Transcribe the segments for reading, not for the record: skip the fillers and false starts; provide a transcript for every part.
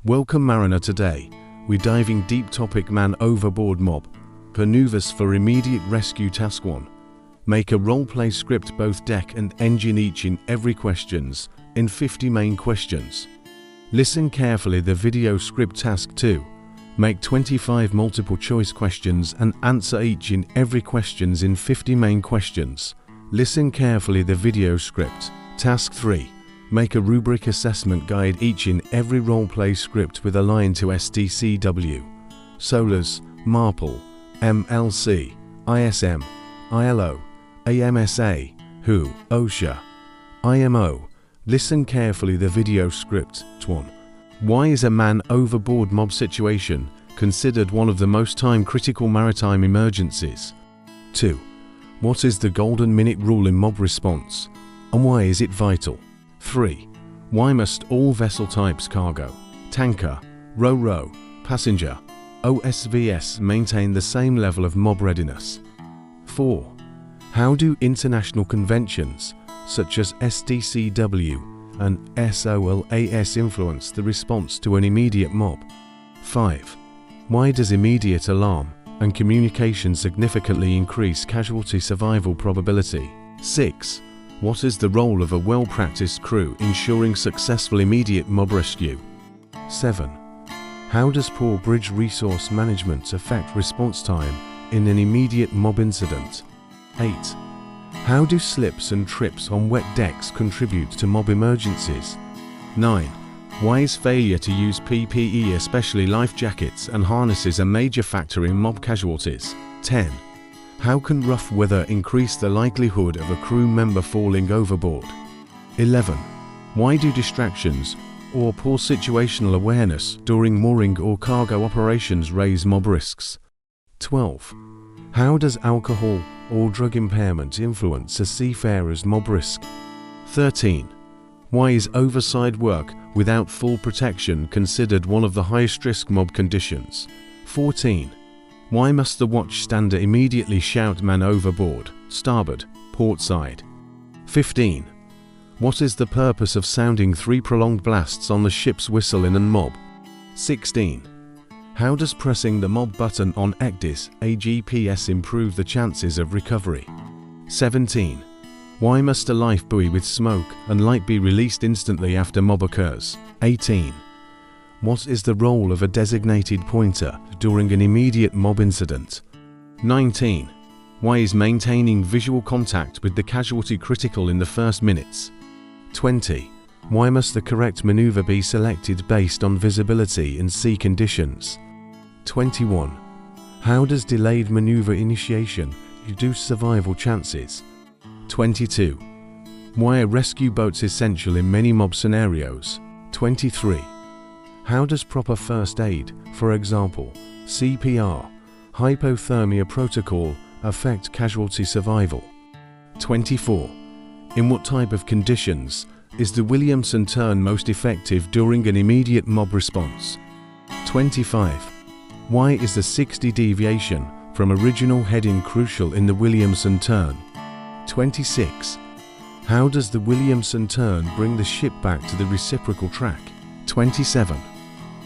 Welcome Mariner. Today, we're diving deep topic man overboard mob. Maneuvers for immediate rescue. Task 1. Make a roleplay script both deck and engine each in every questions in 50 main questions. Listen carefully the video script. Task 2. Make 25 multiple choice questions and answer each in every questions in 50 main questions. Listen carefully the video script. Task 3. Make a rubric assessment guide each in every roleplay script with a line to STCW, SOLAS, MARPL, MLC, ISM, ILO, AMSA, WHO, OSHA, IMO. Listen carefully the video script. 1. Why is a man overboard mob situation considered one of the most time-critical maritime emergencies? 2. What is the golden minute rule in mob response, and why is it vital? 3. Why must all vessel types cargo, tanker, ro-ro, passenger, OSVS maintain the same level of mob readiness? 4. How do international conventions such as STCW and SOLAS influence the response to an immediate mob? 5. Why does immediate alarm and communication significantly increase casualty survival probability? 6. What is the role of a well-practiced crew ensuring successful immediate mob rescue? 7. How does poor bridge resource management affect response time in an immediate mob incident? 8. How do slips and trips on wet decks contribute to mob emergencies? 9. Why is failure to use PPE, especially life jackets and harnesses, a major factor in mob casualties? 10. How can rough weather increase the likelihood of a crew member falling overboard? 11. Why do distractions or poor situational awareness during mooring or cargo operations raise mob risks? 12. How does alcohol or drug impairment influence a seafarer's mob risk? 13. Why is overside work without full protection considered one of the highest risk mob conditions? 14. Why must the watchstander immediately shout man overboard, starboard, port side? 15. What is the purpose of sounding 3 prolonged blasts on the ship's whistle in a mob? 16. How does pressing the mob button on ECDIS AGPS improve the chances of recovery? 17. Why must a life buoy with smoke and light be released instantly after mob occurs? 18. What is the role of a designated pointer during an immediate mob incident? 19. Why is maintaining visual contact with the casualty critical in the first minutes? 20. Why must the correct maneuver be selected based on visibility and sea conditions? 21. How does delayed maneuver initiation reduce survival chances? 22. Why are rescue boats essential in many mob scenarios? 23. How does proper first aid, for example, CPR, hypothermia protocol, affect casualty survival? 24. In what type of conditions is the Williamson turn most effective during an immediate mob response? 25. Why is the 60 deviation from original heading crucial in the Williamson turn? 26. How does the Williamson turn bring the ship back to the reciprocal track? 27.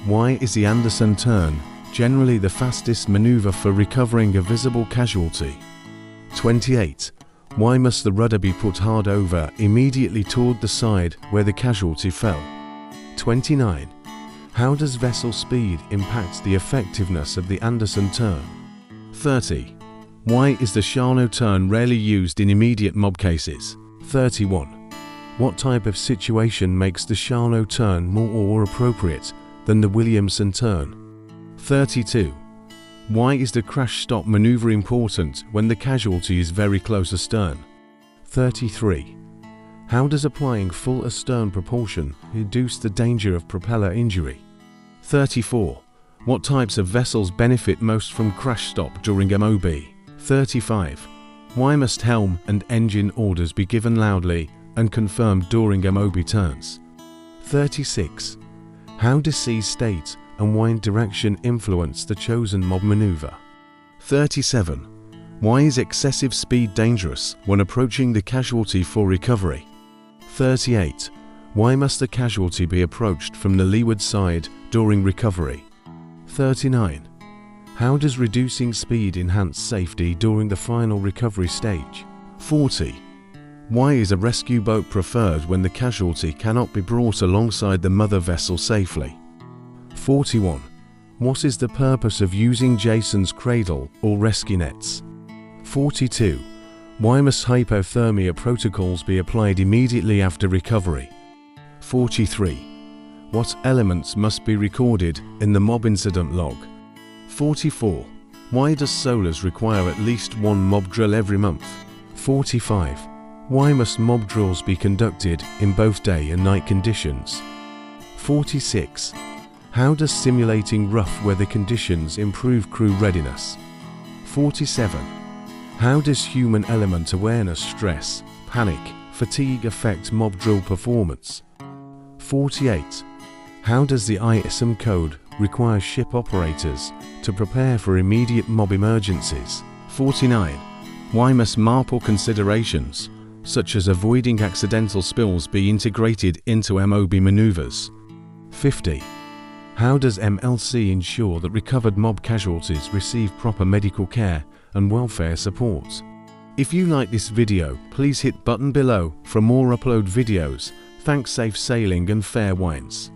Why is the Anderson turn generally the fastest maneuver for recovering a visible casualty? 28. Why must the rudder be put hard over immediately toward the side where the casualty fell? 29. How does vessel speed impact the effectiveness of the Anderson turn? 30. Why is the Charnot turn rarely used in immediate mob cases? 31. What type of situation makes the Charnot turn more appropriate than the Williamson turn? 32. Why is the crash stop maneuver important when the casualty is very close astern? 33. How does applying full astern propulsion reduce the danger of propeller injury? 34. What types of vessels benefit most from crash stop during MOB? 35. Why must helm and engine orders be given loudly and confirmed during MOB turns? 36. How does sea state and wind direction influence the chosen mob maneuver? 37. Why is excessive speed dangerous when approaching the casualty for recovery? 38. Why must a casualty be approached from the leeward side during recovery? 39. How does reducing speed enhance safety during the final recovery stage? 40. Why is a rescue boat preferred when the casualty cannot be brought alongside the mother vessel safely? 41. What is the purpose of using Jason's cradle or rescue nets? 42. Why must hypothermia protocols be applied immediately after recovery? 43. What elements must be recorded in the mob incident log? 44. Why does SOLAS require at least one mob drill every month? 45. Why must mob drills be conducted in both day and night conditions? 46. How does simulating rough weather conditions improve crew readiness? 47. How does human element awareness stress, panic, fatigue affect mob drill performance? 48. How does the ISM code require ship operators to prepare for immediate mob emergencies? 49. Why must MARPL considerations, such as avoiding accidental spills, be integrated into MOB maneuvers? 50. How does MLC ensure that recovered mob casualties receive proper medical care and welfare support? If you like this video, please hit button below for more upload videos. Thanks, safe sailing and fair winds.